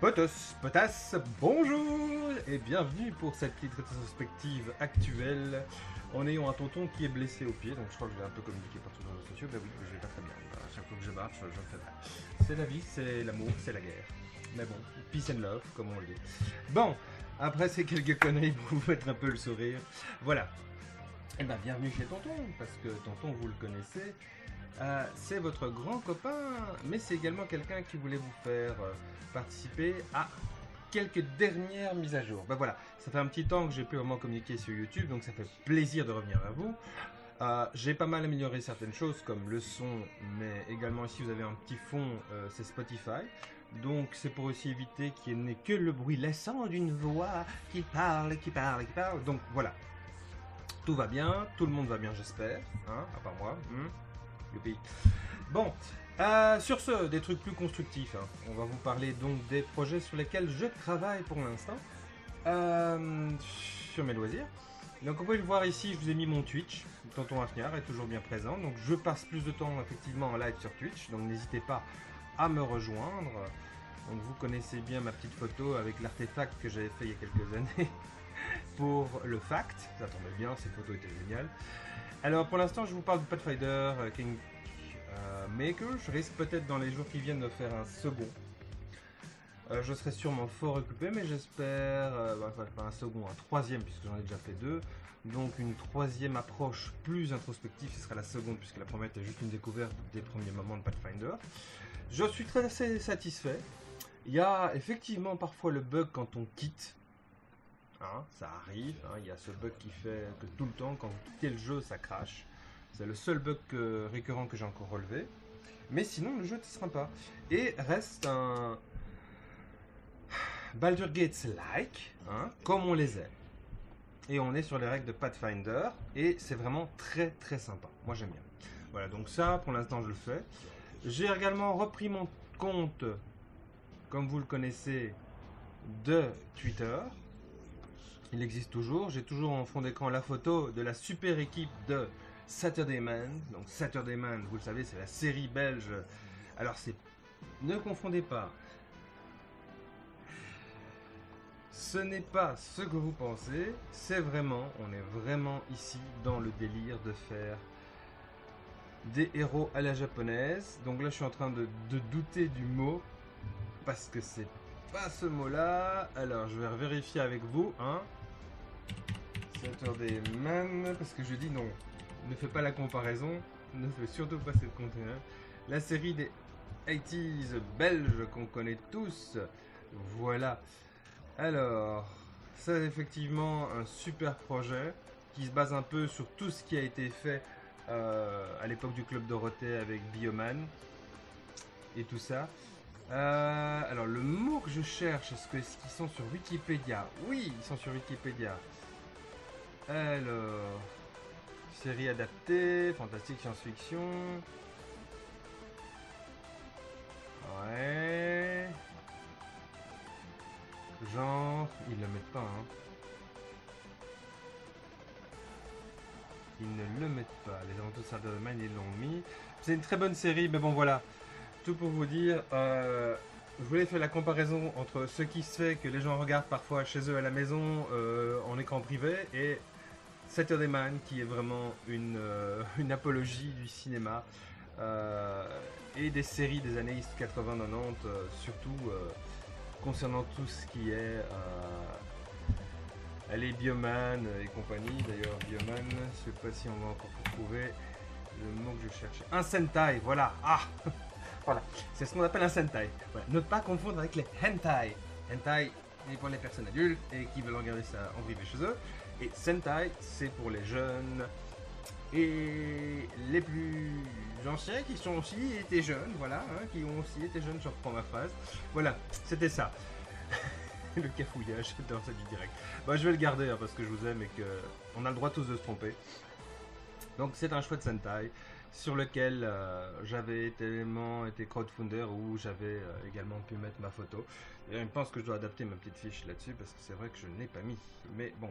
Potos, potas, bonjour et bienvenue pour cette petite rétrospective actuelle en ayant un tonton qui est blessé au pied, donc je crois que je l'ai un peu communiqué par tous les réseaux sociaux, bah oui, je vais pas très bien, à chaque fois que je marche, je me fais mal. C'est la vie, c'est l'amour, c'est la guerre. Mais bon, peace and love, comme on le dit. Bon, après ces quelques conneries pour vous mettre un peu le sourire, voilà. Et ben bienvenue chez tonton, parce que tonton vous le connaissez, c'est votre grand copain, mais c'est également quelqu'un qui voulait vous faire participer à quelques dernières mises à jour. Ben voilà, ça fait un petit temps que j'ai plus vraiment communiqué sur YouTube, donc ça fait plaisir de revenir vers vous. J'ai pas mal amélioré certaines choses comme le son, mais également ici vous avez un petit fond, c'est Spotify. Donc c'est pour aussi éviter qu'il n'y ait que le bruit laissant d'une voix qui parle, qui parle, qui parle. Donc voilà, tout va bien, tout le monde va bien j'espère, hein, à part moi. Youpi. Bon, sur ce, des trucs plus constructifs. Hein. On va vous parler donc des projets sur lesquels je travaille pour l'instant. Sur mes loisirs. Donc vous pouvez le voir ici, je vous ai mis mon Twitch. Tonton Afniar est toujours bien présent. Donc je passe plus de temps effectivement en live sur Twitch. Donc n'hésitez pas à me rejoindre. Donc vous connaissez bien ma petite photo avec l'artefact que j'avais fait il y a quelques années pour le fact. Ça tombait bien, ces photos étaient géniales. Alors pour l'instant je vous parle de Pathfinder King Maker. Je risque peut-être dans les jours qui viennent de faire un second. Je serai sûrement fort occupé, mais j'espère, pas un second, un troisième, puisque j'en ai déjà fait deux. Donc une troisième approche plus introspective, ce sera la seconde, puisque la première était juste une découverte des premiers moments de Pathfinder. Je suis très assez satisfait. Il y a effectivement parfois le bug quand on quitte. Hein, ça arrive, hein, il y a ce bug qui fait que tout le temps, quand vous quittez le jeu, ça crache. C'est le seul bug récurrent que j'ai encore relevé. Mais sinon, le jeu est sympa. Et reste un Baldur's Gate-like, hein, comme on les aime. Et on est sur les règles de Pathfinder. Et c'est vraiment très très sympa. Moi j'aime bien. Voilà, donc ça, pour l'instant, je le fais. J'ai également repris mon compte, comme vous le connaissez, de Twitter. Il existe toujours. J'ai toujours en fond d'écran la photo de la super équipe de Saturday Man. Donc Saturday Man, vous le savez, c'est la série belge. Alors c'est... Ne confondez pas. Ce n'est pas ce que vous pensez. C'est vraiment... On est vraiment ici dans le délire de faire des héros à la japonaise. Donc là je suis en train de douter du mot. Parce que c'est pas ce mot-là. Alors je vais vérifier avec vous. Hein. Saturday Man, parce que je dis non, ne fais pas la comparaison, ne fais surtout pas cette conteneur. La série des 80s belges qu'on connaît tous, voilà. Alors, c'est effectivement un super projet qui se base un peu sur tout ce qui a été fait à l'époque du Club Dorothée avec Bioman et tout ça. Alors, le mot que je cherche, est-ce qu'ils sont sur Wikipédia? Oui, ils sont sur Wikipédia. Alors, série adaptée, fantastique science-fiction. Ouais. Genre, ils le mettent pas, hein. Ils ne le mettent pas. Les aventures de Saturday ils l'ont mis. C'est une très bonne série, mais bon, voilà. Tout pour vous dire, je voulais faire la comparaison entre ce qui se fait que les gens regardent parfois chez eux à la maison en écran privé et Saturday Man, qui est vraiment une apologie du cinéma et des séries des années 80-90, surtout concernant tout ce qui est allez, Bioman et compagnie. D'ailleurs, Bioman, je sais pas si on va encore trouver le mot que je cherchais. Un Sentai, voilà. Ah voilà, c'est ce qu'on appelle un Sentai. Voilà. Ne pas confondre avec les Hentai. Hentai est pour les personnes adultes et qui veulent regarder ça en privé chez eux. Et Sentai, c'est pour les jeunes et les plus anciens qui sont aussi été jeunes, voilà, hein, qui ont aussi été jeunes, je reprends ma phrase. Voilà, c'était ça. Le cafouillage dans cette direct. Bah, je vais le garder hein, parce que je vous aime et qu'on a le droit tous de se tromper. Donc c'est un chouette Sentai sur lequel j'avais tellement été crowdfunder où j'avais également pu mettre ma photo. Et je pense que je dois adapter ma petite fiche là-dessus parce que c'est vrai que je n'ai pas mis. Mais bon,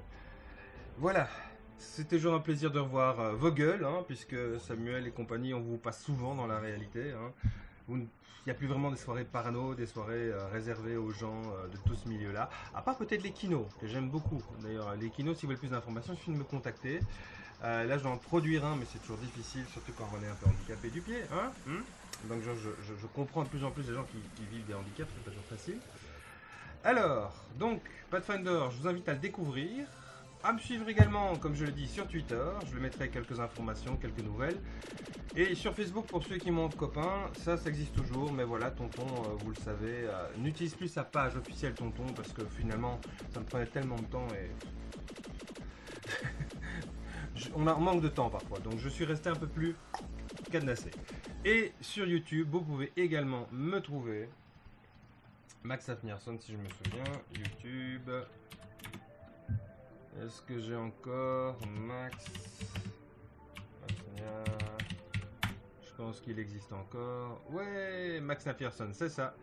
voilà. C'est toujours un plaisir de revoir vos gueules, hein, puisque Samuel et compagnie, on vous passe souvent dans la réalité. Hein. il n'y a plus vraiment des soirées parano, des soirées réservées aux gens de tout ce milieu-là. À part peut-être les kinos, que j'aime beaucoup. D'ailleurs, les kinos, si vous voulez plus d'informations, il suffit de me contacter. Là, je dois en produire un, mais c'est toujours difficile, surtout quand on est un peu handicapé du pied. Hein, donc, je comprends de plus en plus les gens qui vivent des handicaps, c'est pas toujours facile. Alors, donc, Pathfinder, je vous invite à le découvrir. À me suivre également, comme je le dis, sur Twitter. Je le mettrai quelques informations, quelques nouvelles. Et sur Facebook, pour ceux qui m'ont de copains, ça existe toujours. Mais voilà, Tonton, vous le savez, n'utilise plus sa page officielle Tonton parce que finalement, ça me prenait tellement de temps et... on manque de temps parfois. Donc je suis resté un peu plus cadenassé. Et sur YouTube, vous pouvez également me trouver. Max Afnierson, si je me souviens. YouTube... Est-ce que j'ai encore Max Je pense qu'il existe encore. Ouais, Max Nafierson, c'est ça.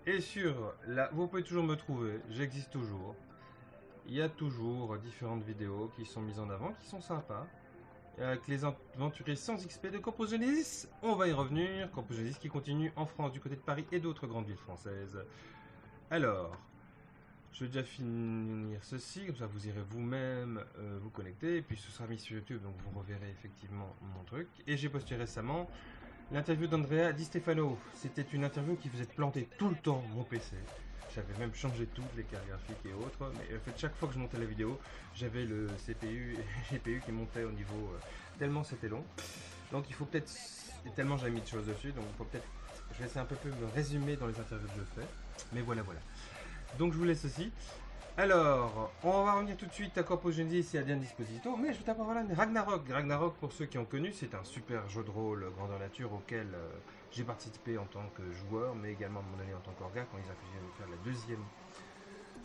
Et sur là, vous pouvez toujours me trouver. J'existe toujours. Il y a toujours différentes vidéos qui sont mises en avant, qui sont sympas. Avec les aventuriers sans XP de Corpus Genesis, on va y revenir. Corpus Genesis qui continue en France, du côté de Paris et d'autres grandes villes françaises. Alors... je vais déjà finir ceci, comme ça vous irez vous-même vous connecter, et puis ce sera mis sur YouTube, donc vous reverrez effectivement mon truc. Et j'ai posté récemment l'interview d'Andrea Di Stefano. C'était une interview qui faisait planter tout le temps mon PC. J'avais même changé toutes les cartes graphiques et autres, mais en fait chaque fois que je montais la vidéo, j'avais le CPU et GPU qui montait au niveau tellement c'était long. Donc il faut peut-être, tellement j'avais mis de choses dessus, donc il faut peut-être, je vais essayer un peu plus de me résumer dans les interviews que je fais, mais voilà. Donc je vous laisse aussi. Alors, on va revenir tout de suite à Corpus Genesis et à Dien Disposito, mais je vais d'abord voilà Ragnarok. Ragnarok, pour ceux qui ont connu, c'est un super jeu de rôle grandeur nature auquel j'ai participé en tant que joueur, mais également à mon année en tant qu'orga quand ils ont fusionné faire la deuxième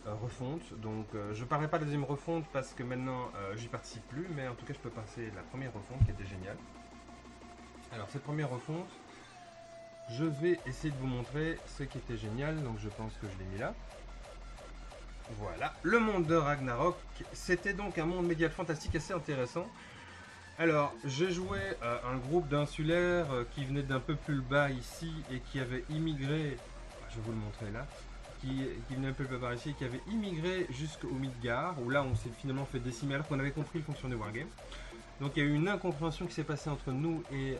refonte. Donc je ne parlerai pas de la deuxième refonte parce que maintenant j'y participe plus, mais en tout cas je peux passer la première refonte qui était géniale. Alors cette première refonte, je vais essayer de vous montrer ce qui était génial, donc je pense que je l'ai mis là. Voilà, le monde de Ragnarok, c'était donc un monde médiéval fantastique assez intéressant. Alors, j'ai joué un groupe d'insulaires qui venait d'un peu plus bas ici et qui avait immigré, je vais vous le montrer là, qui venait un peu plus bas ici et qui avait immigré jusqu'au Midgard, où là on s'est finalement fait décimer alors qu'on avait compris le fonctionnement du Wargame. Donc il y a eu une incompréhension qui s'est passée entre nous et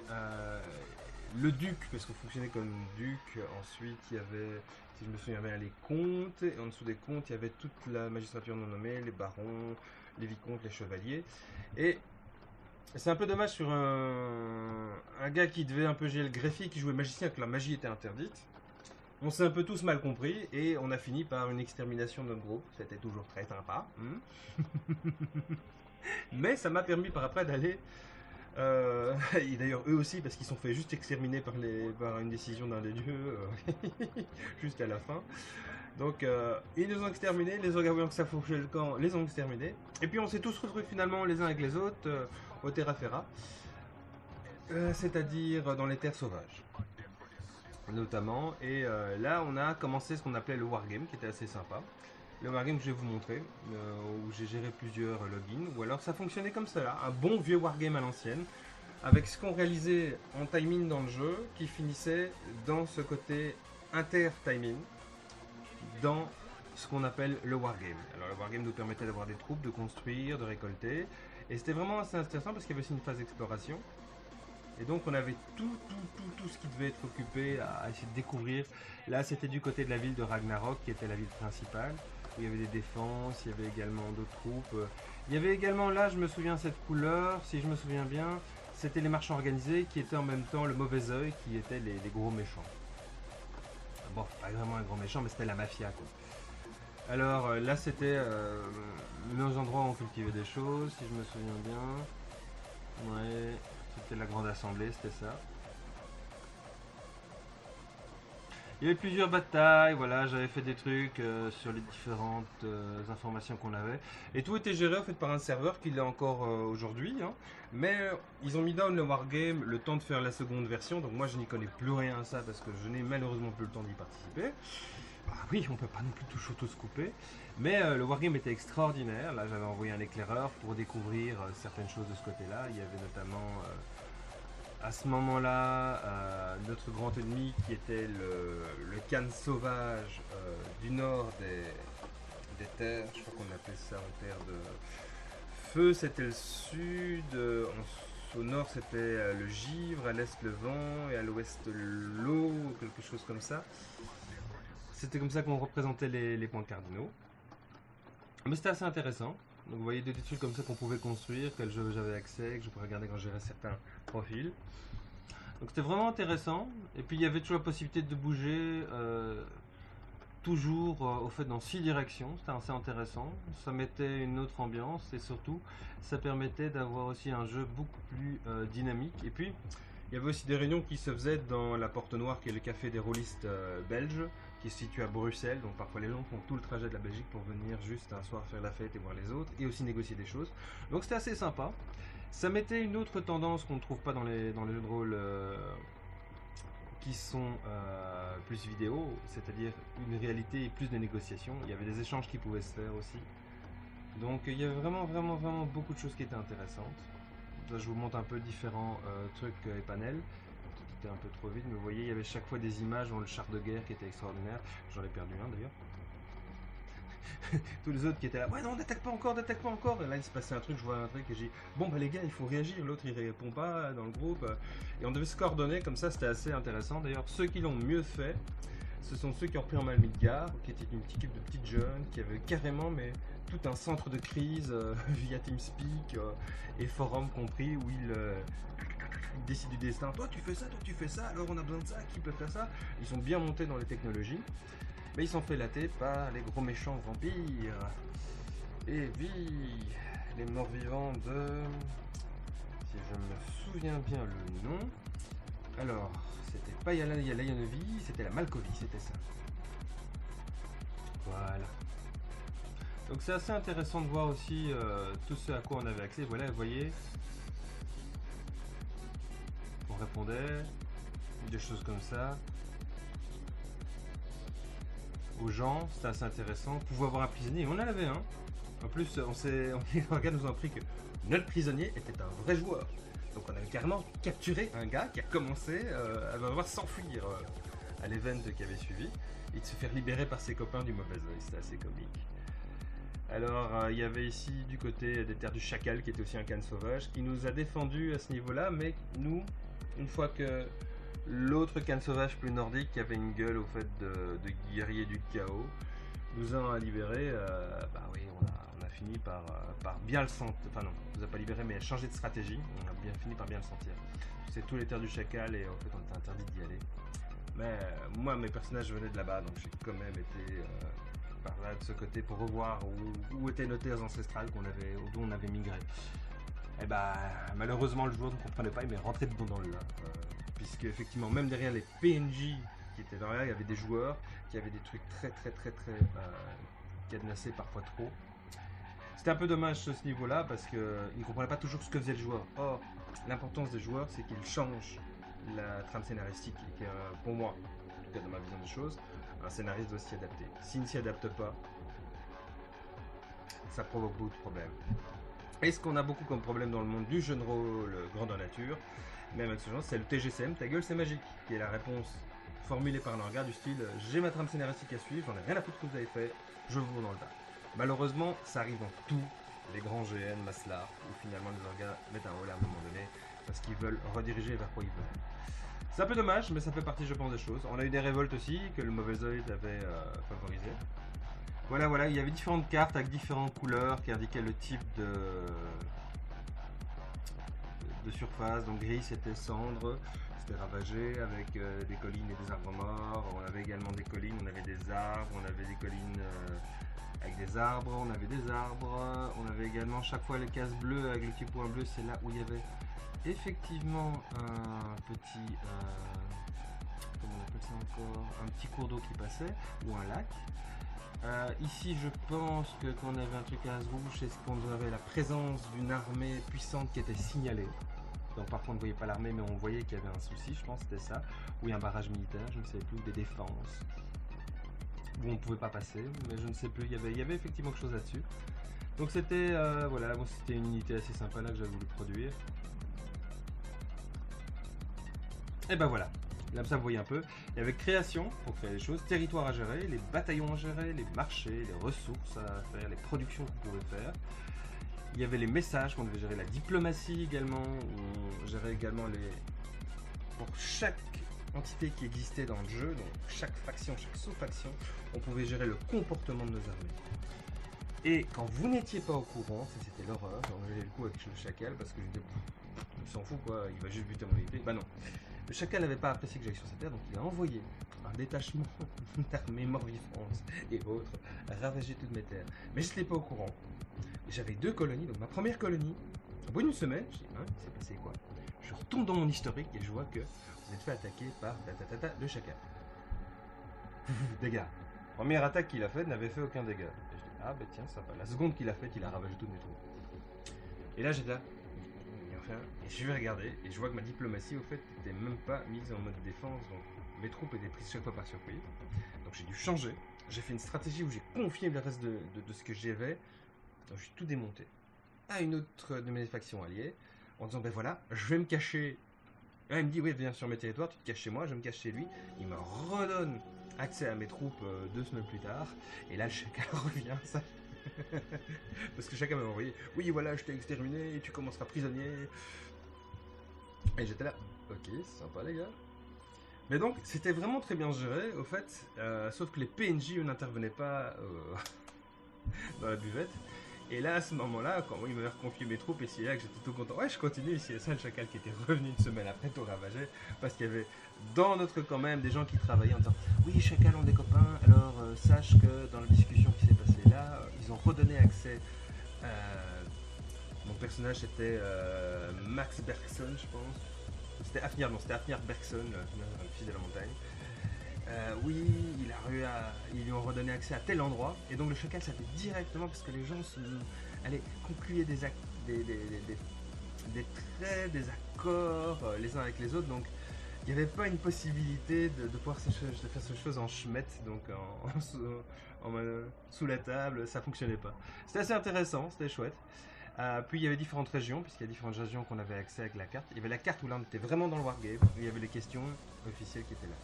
le duc, parce qu'on fonctionnait comme duc. Ensuite il y avait, si je me souviens bien, les comtes, et en dessous des comtes il y avait toute la magistrature non nommée, les barons, les vicomtes, les chevaliers. Et c'est un peu dommage sur un gars qui devait un peu gérer le greffier, qui jouait magicien, que la magie était interdite. On s'est un peu tous mal compris et on a fini par une extermination de notre groupe. C'était toujours très sympa. Mais ça m'a permis par après d'aller... et d'ailleurs eux aussi, parce qu'ils sont fait juste exterminer par une décision d'un des dieux, juste à la fin. Donc ils nous ont exterminés, les orgas voyant que ça fonctionnait le camp, les ont exterminés. Et puis on s'est tous retrouvés finalement les uns avec les autres au Terra Ferra. C'est-à-dire dans les terres sauvages. Notamment. Et là on a commencé ce qu'on appelait le Wargame, qui était assez sympa. Le Wargame que je vais vous montrer, où j'ai géré plusieurs logins, ou alors ça fonctionnait comme ça là, un bon vieux Wargame à l'ancienne, avec ce qu'on réalisait en timing dans le jeu, qui finissait dans ce côté inter-timing, dans ce qu'on appelle le Wargame. Alors le Wargame nous permettait d'avoir des troupes, de construire, de récolter, et c'était vraiment assez intéressant parce qu'il y avait aussi une phase d'exploration. Et donc on avait tout ce qui devait être occupé à essayer de découvrir. Là c'était du côté de la ville de Ragnarok, qui était la ville principale. Il y avait des défenses, il y avait également d'autres troupes. Il y avait également là, je me souviens, cette couleur, si je me souviens bien, c'était les marchands organisés qui étaient en même temps le mauvais œil, qui étaient les gros méchants. Bon, pas vraiment un gros méchant, mais c'était la mafia quoi. Alors là c'était nos endroits où on cultivait des choses, si je me souviens bien. Ouais, c'était la grande assemblée, c'était ça. Il y avait plusieurs batailles, voilà, j'avais fait des trucs sur les différentes informations qu'on avait. Et tout était géré en fait par un serveur qui l'est encore aujourd'hui. Hein. Mais ils ont mis down le Wargame le temps de faire la seconde version. Donc moi je n'y connais plus rien à ça parce que je n'ai malheureusement plus le temps d'y participer. Ah oui, on peut pas non plus tout se couper. Mais le Wargame était extraordinaire. Là j'avais envoyé un éclaireur pour découvrir certaines choses de ce côté-là. Il y avait notamment... À ce moment-là, notre grand ennemi qui était le canne sauvage du nord des terres, je crois qu'on appelait ça en terre de feu, c'était le sud, au nord c'était le givre, à l'est le vent et à l'ouest l'eau, quelque chose comme ça. C'était comme ça qu'on représentait les points cardinaux. Mais c'était assez intéressant. Donc vous voyez des trucs comme ça qu'on pouvait construire, quel jeu j'avais accès, que je pouvais regarder quand je gérais certains profils. Donc c'était vraiment intéressant. Et puis il y avait toujours la possibilité de bouger toujours au fait dans 6 directions. C'était assez intéressant. Ça mettait une autre ambiance et surtout ça permettait d'avoir aussi un jeu beaucoup plus dynamique. Et puis il y avait aussi des réunions qui se faisaient dans la Porte Noire qui est le café des rôlistes belges qui se situe à Bruxelles. Donc parfois les gens font tout le trajet de la Belgique pour venir juste un soir faire la fête et voir les autres et aussi négocier des choses. Donc c'était assez sympa. Ça mettait une autre tendance qu'on ne trouve pas dans les jeux de rôle qui sont plus vidéo, c'est-à-dire une réalité et plus de négociations. Il y avait des échanges qui pouvaient se faire aussi. Donc il y avait vraiment beaucoup de choses qui étaient intéressantes. Là je vous montre un peu différents trucs et panels. C'était un peu trop vite, mais vous voyez il y avait chaque fois des images dans le char de guerre qui était extraordinaire. J'en ai perdu un d'ailleurs. Tous les autres qui étaient là, ouais non, n'attaque pas encore, n'attaque pas encore. Et là il se passait un truc, je vois un truc et j'ai dit, bon bah les gars il faut réagir, l'autre il répond pas dans le groupe. Et on devait se coordonner comme ça, c'était assez intéressant. D'ailleurs ceux qui l'ont mieux fait, ce sont ceux qui ont repris en main le Midgard, qui était une petite équipe de petites jeunes, qui avaient carrément mais tout un centre de crise via TeamSpeak et forum compris, où ils décident du destin. Toi tu fais ça, alors on a besoin de ça, qui peut faire ça. Ils sont bien montés dans les technologies. Mais ils sont fait latter par les gros méchants vampires. Et puis, les morts-vivants de... Si je me souviens bien le nom... Alors, c'était pas Yalanovi, c'était la Malkovie, c'était ça. Voilà. Donc c'est assez intéressant de voir aussi tout ce à quoi on avait accès. Voilà, vous voyez... On répondait, des choses comme ça. Aux gens, c'était assez intéressant. On pouvait avoir un prisonnier, et on en avait un. En plus, les gars nous ont appris que notre prisonnier était un vrai joueur. Donc on avait carrément capturé un gars qui a commencé à devoir s'enfuir à l'event qui avait suivi et de se faire libérer par ses copains du mauvais oeil. C'était assez comique. Alors il y avait ici du côté des terres du chacal qui était aussi un canne sauvage qui nous a défendu à ce niveau-là, mais nous, une fois que l'autre canne sauvage plus nordique qui avait une gueule au fait de guerrier du chaos nous a libéré. Bah oui, on a fini par bien le sentir. Enfin non, on nous a pas libéré mais changer de stratégie. On a bien fini par bien le sentir. C'est tous les terres du chacal et en fait on était interdit d'y aller. Mais moi mes personnages venaient de là-bas donc j'ai quand même été par là de ce côté pour revoir où étaient nos terres ancestrales dont on avait migré. Et bah malheureusement le joueur ne comprenait pas, il m'est rentré dedans dans le là. Puisque effectivement même derrière les PNJ qui étaient derrière, il y avait des joueurs qui avaient des trucs très cadenassés, parfois trop. C'était un peu dommage ce niveau-là parce qu'ils ne comprenaient pas toujours ce que faisait le joueur. Or, l'importance des joueurs, c'est qu'ils changent la trame scénaristique. Et que, pour moi, en tout cas dans ma vision des choses, un scénariste doit s'y adapter. S'il ne s'y adapte pas, ça provoque beaucoup de problèmes. Et ce qu'on a beaucoup comme problème dans le monde du jeu de rôle grandeur nature, même avec ce genre, c'est le TGCM, ta gueule c'est magique, qui est la réponse formulée par un regard du style j'ai ma trame scénaristique à suivre, j'en ai rien à foutre ce que vous avez fait, je vous dans le tas. Malheureusement, ça arrive dans tous les grands GN, Maslar, où finalement les orgas mettent un rôle à un moment donné, parce qu'ils veulent rediriger vers quoi ils veulent. C'est un peu dommage, mais ça fait partie, je pense, des choses. On a eu des révoltes aussi, que le mauvais œil avait favorisé. Voilà, il y avait différentes cartes avec différentes couleurs qui indiquaient le type de surface. Donc gris c'était cendre, c'était ravagé avec des collines et des arbres morts. On avait également des collines, on avait des arbres, on avait des collines avec des arbres, on avait des arbres. On avait également chaque fois les cases bleues avec le petit point bleu, c'est là où il y avait effectivement un petit, comment on appelle ça encore, un petit cours d'eau qui passait, ou un lac. Ici je pense que quand on avait un truc à rouge, c'est qu'on avait la présence d'une armée puissante qui était signalée. Donc parfois on ne voyait pas l'armée mais on voyait qu'il y avait un souci, je pense que c'était ça. Ou un barrage militaire, je ne sais plus, des défenses. Où on ne pouvait pas passer, mais je ne sais plus, il y avait effectivement quelque chose là-dessus. Donc c'était, voilà, bon, c'était une unité assez sympa là que j'avais voulu produire. Et ben voilà, là ça vous voyez un peu, il y avait création pour créer les choses, territoire à gérer, les bataillons à gérer, les marchés, les ressources à faire, les productions qu'on pouvait faire. Il y avait les messages qu'on devait gérer, la diplomatie également, on gérait également les... Pour chaque entité qui existait dans le jeu, donc chaque faction, chaque sous-faction, on pouvait gérer le comportement de nos armées. Et quand vous n'étiez pas au courant, ça c'était l'horreur, j'ai eu le coup avec le chacal parce que j'étais... Il s'en fout quoi, il va juste buter mon épée. Bah non. Le chacal n'avait pas apprécié que j'aille sur cette terre, donc il a envoyé un détachement d'armées mort-vivants et autres ravager toutes mes terres. Mais je n'étais pas au courant. J'avais 2 colonies, donc ma première colonie, au bout d'une semaine, je dis, hein, il s'est passé quoi? Je retourne dans mon historique et je vois que vous êtes fait attaquer par le chacal. Dégâts. Première attaque qu'il a faite n'avait fait aucun dégât. Et je dis, ah bah tiens, ça va. La seconde qu'il a faite, il a ravagé toutes mes troupes. Et là j'étais là. Et je vais regarder et je vois que ma diplomatie au fait n'était même pas mise en mode défense, donc mes troupes étaient prises chaque fois par surprise. Donc j'ai dû changer, j'ai fait une stratégie où j'ai confié le reste de ce que j'avais, donc j'ai tout démonté à une autre de mes factions alliées, en disant ben voilà, je vais me cacher. Là, il me dit oui viens sur mes territoires, tu te caches chez moi, je me cache chez lui, il me redonne accès à mes troupes 2 semaines plus tard, et là le chacal revient, ça. Parce que chacun m'a envoyé oui voilà je t'ai exterminé et tu commenceras prisonnier et j'étais là ok c'est sympa les gars, mais donc c'était vraiment très bien géré au fait, sauf que les PNJ eux n'intervenaient pas dans la buvette. Et là à ce moment là quand il m'avait reconfié mes troupes et c'est là que j'étais tout content, ouais je continue ici. Et ça le chacal qui était revenu une semaine après tout ravagé parce qu'il y avait dans notre camp même des gens qui travaillaient en disant oui chacal on est copains, alors sache que dans la discussion qui s'est passée là ils ont redonné accès mon personnage c'était Max Bergson je pense, c'était Afnir, non c'était Afnir Bergson, le fils de la montagne. Oui, ils lui ont redonné accès à tel endroit, et donc le chacal savait directement parce que les gens concluaient des traits, des accords les uns avec les autres, donc il n'y avait pas une possibilité de pouvoir de faire ces choses en schmette, donc sous la table, ça fonctionnait pas. C'était assez intéressant, c'était chouette. Puis il y avait différentes régions, puisqu'il y a différentes régions qu'on avait accès avec la carte. Il y avait la carte où là on était vraiment dans le wargame, et il y avait les questions officielles qui étaient là.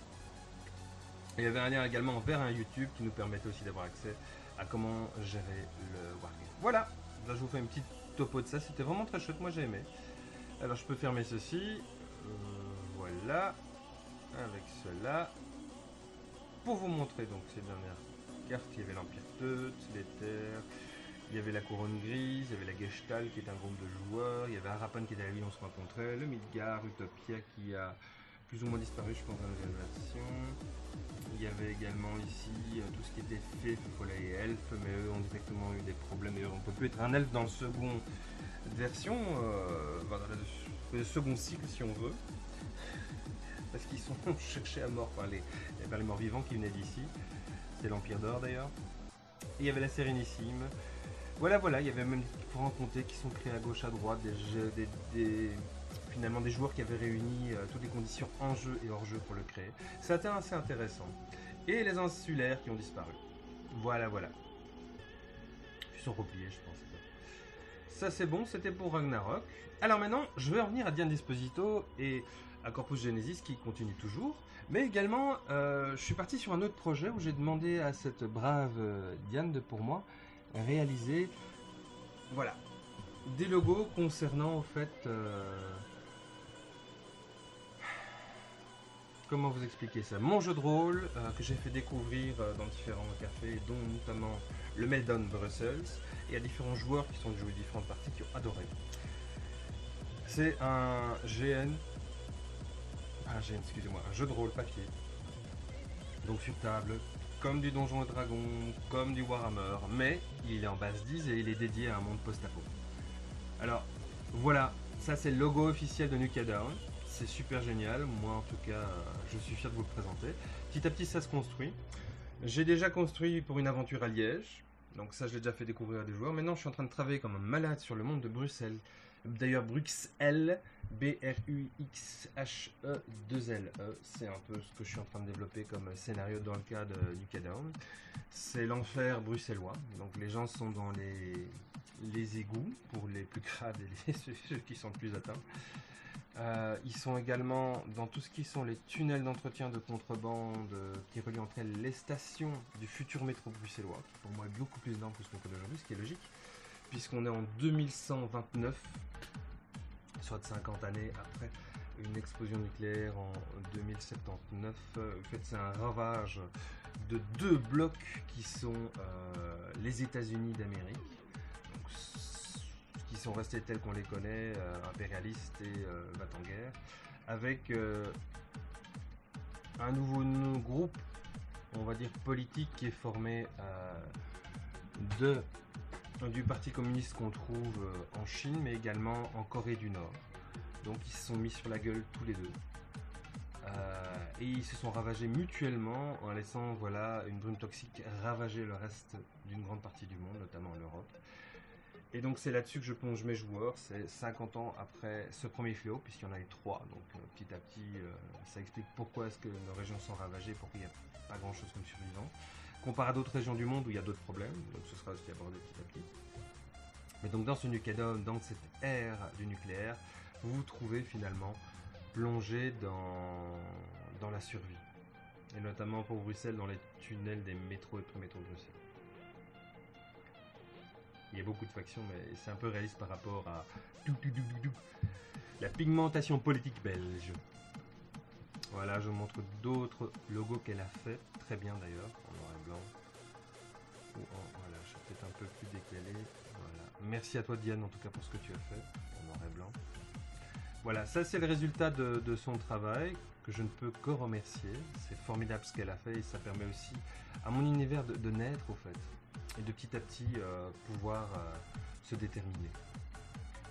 Et il y avait un lien également vers un YouTube qui nous permettait aussi d'avoir accès à comment gérer le wargame. Voilà, là je vous fais une petite topo de ça, c'était vraiment très chouette, moi j'ai aimé. Alors je peux fermer ceci, voilà, avec cela, pour vous montrer donc ces dernières cartes. Il y avait l'Empire Teut, les terres, il y avait la couronne grise, il y avait la Gestalt qui est un groupe de joueurs, il y avait Arapan qui était la ville où on se rencontrait, le Midgard, Utopia qui a plus ou moins disparu je pense dans la nouvelle version. Il y avait également ici tout ce qui était fée, follet et elfe, mais eux ont directement eu des problèmes et on ne peut plus être un elfe dans le second version, dans le second cycle si on veut, parce qu'ils sont cherchés à mort par les morts vivants qui venaient d'ici. C'est l'Empire d'Or d'ailleurs. Et il y avait la Sérénissime. Voilà, il y avait même différents comtés qui sont créés à gauche, à droite, finalement des joueurs qui avaient réuni toutes les conditions en jeu et hors jeu pour le créer. C'était assez intéressant. Et les insulaires qui ont disparu. Voilà. Ils sont repliés, je pense. Ça c'est bon, c'était pour Ragnarok. Alors maintenant, je vais revenir à Diane d'Esposito et à Corpus Genesis qui continue toujours. Mais également, je suis parti sur un autre projet où j'ai demandé à cette brave Diane de pour moi réaliser, voilà, des logos concernant en fait comment vous expliquer ça, mon jeu de rôle que j'ai fait découvrir dans différents cafés, dont notamment le Meltdown Brussels, et à différents joueurs qui sont joués différentes parties qui ont adoré. C'est un un jeu de rôle papier, donc sur table, comme du Donjon et Dragon, comme du Warhammer, mais il est en base 10 et il est dédié à un monde post-apo. Alors voilà, ça c'est le logo officiel de Nuka Down, c'est super génial, moi en tout cas je suis fier de vous le présenter. Petit à petit ça se construit. J'ai déjà construit pour une aventure à Liège, donc ça je l'ai déjà fait découvrir à des joueurs. Maintenant je suis en train de travailler comme un malade sur le monde de Bruxelles. D'ailleurs Bruxelles, B-R-U-X-H-E-2-L-E, c'est un peu ce que je suis en train de développer comme scénario dans le cas de Nuka Down. C'est l'enfer bruxellois, donc les gens sont dans les égouts pour les plus crades et ceux qui sont le plus atteints. Ils sont également dans tout ce qui sont les tunnels d'entretien de contrebande qui relient entre elles les stations du futur métro bruxellois, qui pour moi est beaucoup plus énorme que ce qu'on connaît aujourd'hui, ce qui est logique, puisqu'on est en 2129, soit 50 années après une explosion nucléaire en 2079. En fait, c'est un ravage de deux blocs qui sont les États-Unis d'Amérique, qui sont restés tels qu'on les connaît, impérialistes et va-t-en-guerre, avec un nouveau groupe, on va dire politique, qui est formé du Parti communiste qu'on trouve en Chine, mais également en Corée du Nord. Donc ils se sont mis sur la gueule tous les deux. Et ils se sont ravagés mutuellement en laissant une brume toxique ravager le reste d'une grande partie du monde, notamment l'Europe. Et donc c'est là-dessus que je plonge mes joueurs, c'est 50 ans après ce premier fléau, puisqu'il y en a eu 3, donc petit à petit ça explique pourquoi est-ce que nos régions sont ravagées, pourquoi il n'y a pas grand-chose comme survivants, comparé à d'autres régions du monde où il y a d'autres problèmes, donc ce sera aussi abordé petit à petit. Mais donc dans ce Nukédom, dans cette ère du nucléaire, vous vous trouvez finalement plongé dans la survie, et notamment pour Bruxelles dans les tunnels des métros et pré-métros de Bruxelles. Il y a beaucoup de factions, mais c'est un peu réaliste par rapport à la pigmentation politique belge. Voilà, je vous montre d'autres logos qu'elle a fait, très bien d'ailleurs, en noir et blanc. Voilà, je suis peut-être un peu plus décalé. Voilà. Merci à toi Diane en tout cas pour ce que tu as fait, en noir et blanc. Voilà, ça c'est le résultat de son travail, que je ne peux que remercier. C'est formidable ce qu'elle a fait et ça permet aussi à mon univers de naître au fait. Et de petit à petit pouvoir se déterminer.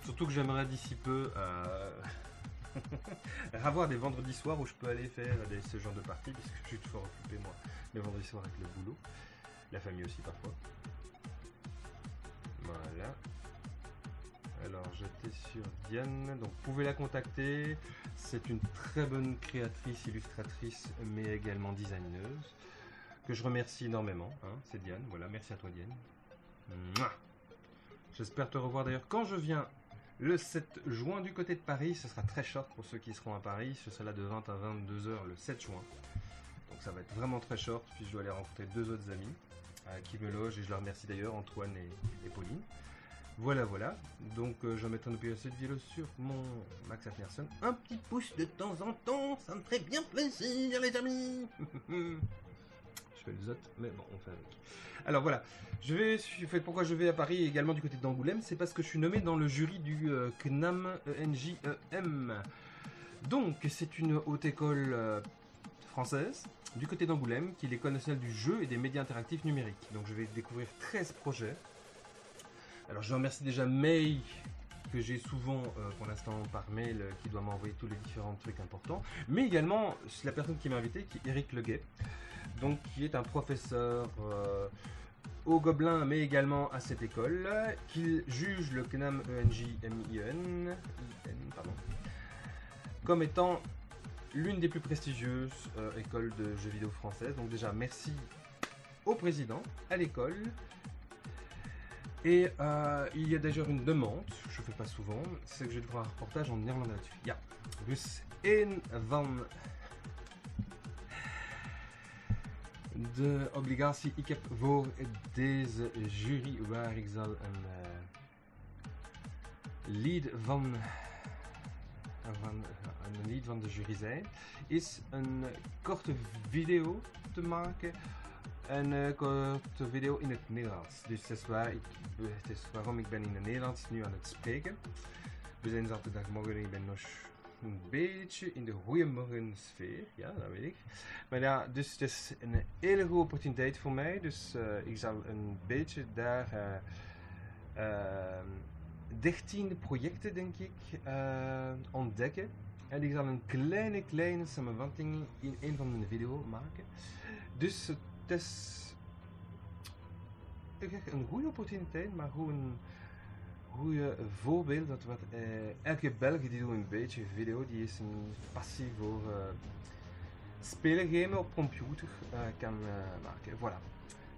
Surtout que j'aimerais d'ici peu avoir des vendredis soirs où je peux aller faire ce genre de parties, puisque je suis toujours occupé moi les vendredis soirs avec le boulot, la famille aussi parfois. Voilà. Alors j'étais sur Diane, donc vous pouvez la contacter, c'est une très bonne créatrice, illustratrice, mais également designeuse, que je remercie énormément, hein, c'est Diane, voilà, merci à toi Diane. J'espère te revoir d'ailleurs quand je viens le 7 juin du côté de Paris, ce sera très short pour ceux qui seront à Paris, je serai là de 20 à 22h le 7 juin, donc ça va être vraiment très short, puis je dois aller rencontrer deux autres amis qui me logent, et je leur remercie d'ailleurs, Antoine et Pauline. Voilà, donc je mettrai une publication de vidéo sur mon Max Afnerson, un petit pouce de temps en temps, ça me ferait bien plaisir les amis. Je fais le zot, mais bon, on fait avec. Alors voilà, pourquoi je vais à Paris et également du côté d'Angoulême, c'est parce que je suis nommé dans le jury du CNAM ENJEM. Donc c'est une haute école française du côté d'Angoulême, qui est l'École nationale du jeu et des médias interactifs numériques. Donc je vais découvrir 13 projets. Alors je remercie déjà May, que j'ai souvent pour l'instant par mail, qui doit m'envoyer tous les différents trucs importants, mais également la personne qui m'a invité, qui est Eric Leguet, donc qui est un professeur au Gobelin, mais également à cette école, qui juge le CNAM ENJMIN comme étant l'une des plus prestigieuses écoles de jeux vidéo françaises. Donc déjà merci au président, à l'école. Et il y a d'ailleurs une demande, je ne fais pas souvent, c'est que je vais devoir un reportage en néerlandais là-dessus. Ja, dus een van de obligatie, ik heb voor deze jury, waar ik zal een lead van de jury zijn, is een korte video te maken. Een korte video in het Nederlands. Dus het is waarom ik ben in het Nederlands nu aan het spreken. We zijn zaterdagmorgen, ik ben nog een beetje in de goeiemorgensfeer, ja, dat weet ik. Maar ja, dus het is een hele goede opportuniteit voor mij. Dus ik zal een beetje daar 13 projecten, denk ik, ontdekken. En ik zal een kleine samenvatting in een van mijn video's maken. Dus het is een goede opportuniteit, maar gewoon een goede voorbeeld dat elke Belg die doet een beetje video, die is een passie voor spelen gamen op computer kan maken. Voilà.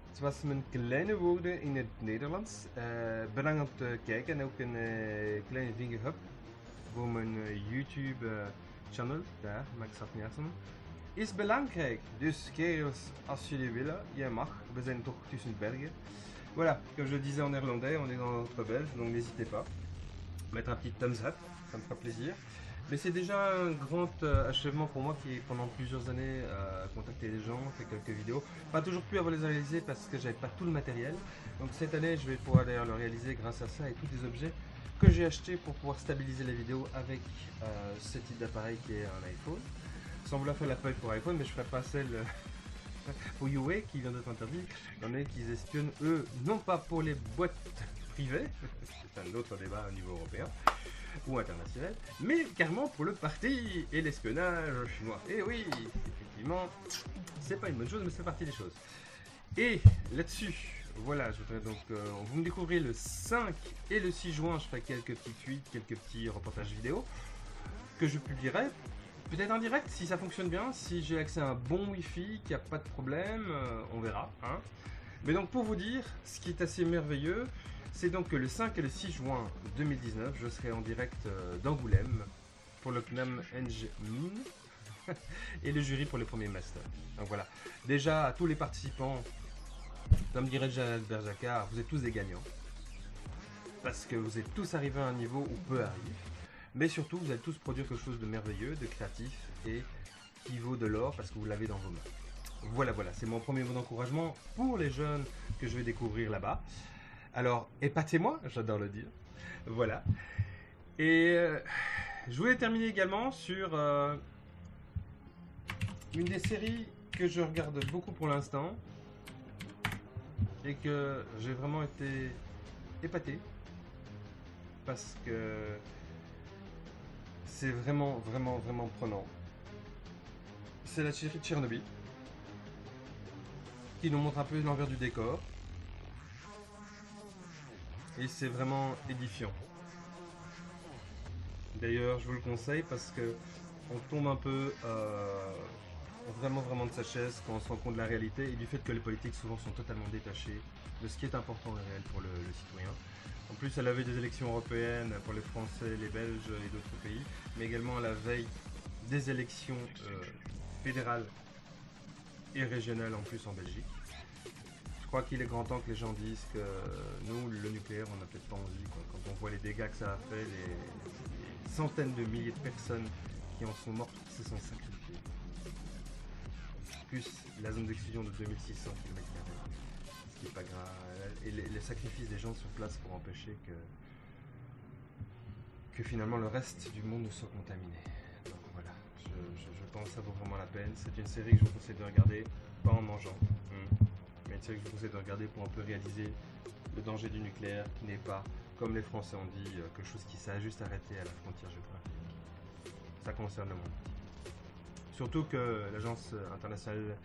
Het was mijn kleine woorden in het Nederlands. Bedankt om te kijken en ook een kleine vinger up voor mijn YouTube-channel, daar, Max Hafniassen, is belangrijk. Dus kerels, als jullie willen, jij mag. We zijn toch tussen de bergen. Voilà, comme je le disais en néerlandais, on est dans notre belge, donc n'hésitez pas. Mettre un petit thumbs up, ça me fera plaisir. Mais c'est déjà un grand achèvement pour moi qui, pendant plusieurs années, a contacté les gens, fait quelques vidéos. Pas toujours pu avoir les réaliser parce que j'avais pas tout le matériel. Donc cette année, je vais pouvoir d'ailleurs le réaliser grâce à ça et tous les objets que j'ai achetés pour pouvoir stabiliser les vidéos avec ce type d'appareil qui est un iPhone. Sans vouloir faire la pub pour iPhone, mais je ferai pas celle pour Huawei qui vient d'être interdit. Il y en a qui espionnent, eux, non pas pour les boîtes privées, c'est un autre débat au niveau européen ou international, mais carrément pour le parti et l'espionnage chinois. Et oui, effectivement, c'est pas une bonne chose, mais c'est partie des choses. Et là-dessus, voilà, je voudrais donc, vous me découvrez le 5 et le 6 juin, je ferai quelques petites tweets, quelques petits reportages vidéo que je publierai. Peut-être en direct si ça fonctionne bien, si j'ai accès à un bon wifi, qu'il n'y a pas de problème, on verra. Hein. Mais donc pour vous dire, ce qui est assez merveilleux, c'est donc que le 5 et le 6 juin 2019, je serai en direct d'Angoulême pour le CNAM Eng Min et le jury pour les premiers masters. Donc voilà, déjà à tous les participants, comme dirait Albert Jacquard, vous êtes tous des gagnants. Parce que vous êtes tous arrivés à un niveau où peu arrive. Mais surtout, vous allez tous produire quelque chose de merveilleux, de créatif et qui vaut de l'or parce que vous l'avez dans vos mains. Voilà, voilà, c'est mon premier mot d'encouragement pour les jeunes que je vais découvrir là-bas. Alors, épatez-moi, j'adore le dire. Voilà. Et je voulais terminer également sur une des séries que je regarde beaucoup pour l'instant et que j'ai vraiment été épaté parce que c'est vraiment prenant. C'est la série de Tchernobyl qui nous montre un peu l'envers du décor et c'est vraiment édifiant. D'ailleurs, je vous le conseille parce que on tombe un peu vraiment de sa chaise quand on se rend compte de la réalité et du fait que les politiques souvent sont totalement détachées de ce qui est important et réel pour le citoyen. En plus, à la veille des élections européennes pour les Français, les Belges et d'autres pays, mais également à la veille des élections fédérales et régionales en plus en Belgique. Je crois qu'il est grand temps que les gens disent que nous, le nucléaire, on n'a peut-être pas envie. Quoi. Quand on voit les dégâts que ça a fait, les centaines de milliers de personnes qui en sont mortes, qui se sont sacrifiées. Plus la zone d'exclusion de 2600 km². Ce qui n'est pas grave. Et les sacrifices des gens sur place pour empêcher que finalement le reste du monde ne soit contaminé. Donc voilà, je pense que ça vaut vraiment la peine. C'est une série que je vous conseille de regarder, pas en mangeant. Mais une série que je vous conseille de regarder pour un peu réaliser le danger du nucléaire qui n'est pas, comme les Français ont dit, quelque chose qui s'est juste arrêté à la frontière géographique. Ça concerne le monde. Surtout que l'Agence internationale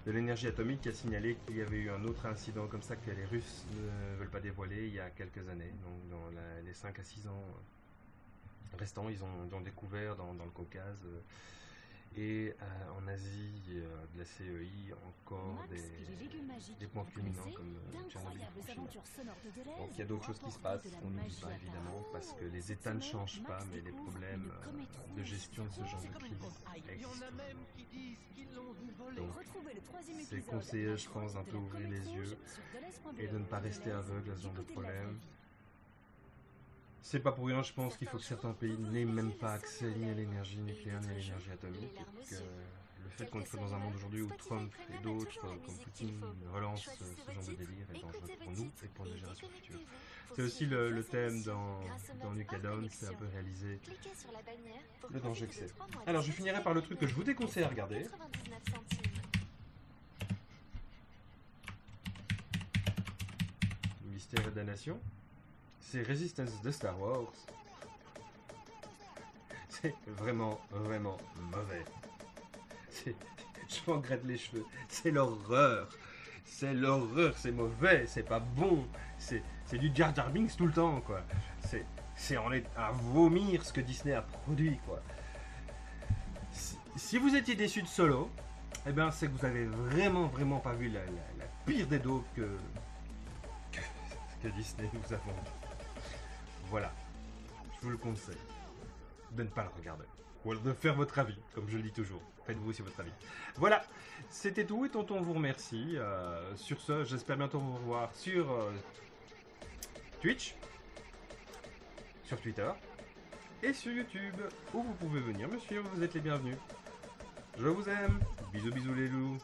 de l'énergie atomique a signalé qu'il y avait eu un autre incident comme ça que les Russes ne veulent pas dévoiler il y a quelques années. Donc dans les 5 à 6 ans restants, ils ont découvert dans le Caucase et en Asie de la CEI encore des points culminants comme Tchernobyl et Fukushima. Donc il y a d'autres choses qui se passent, on n'oublie pas évidemment parce que les États ne changent pas, mais les problèmes de gestion de ce genre de crise existent toujours. Donc c'est conseillé, je pense, d'un peu ouvrir les yeux et de ne pas rester aveugle à ce genre de problème. C'est pas pour rien, je pense qu'il faut que certains pays n'aient même pas accès ni à l'énergie nucléaire ni à l'énergie atomique. Et que le fait qu'on soit dans un monde aujourd'hui où Trump et d'autres, comme Poutine, relancent ce genre de délire est dangereux pour nous et pour les générations futures. C'est aussi le thème dans Nukadown, c'est un peu réalisé le danger que c'est. Alors je finirai par le truc que je vous déconseille à regarder. Mystère et damnation. C'est Resistance de Star Wars. C'est vraiment mauvais. Je m'en gratte les cheveux. C'est l'horreur. C'est l'horreur, c'est mauvais, c'est pas bon. C'est du Jar Jar Binks tout le temps, quoi. On est à vomir ce que Disney a produit, quoi. Si vous étiez déçu de Solo, eh ben c'est que vous avez vraiment pas vu la pire des daubes que Disney nous a vendu. Voilà, je vous le conseille. de ne pas le regarder. Ou alors de faire votre avis, comme je le dis toujours. Faites-vous aussi votre avis. Voilà, c'était tout et tonton vous remercie. Sur ce, j'espère bientôt vous revoir sur Twitch, sur Twitter et sur YouTube, où vous pouvez venir me suivre, vous êtes les bienvenus. Je vous aime, bisous bisous les loups.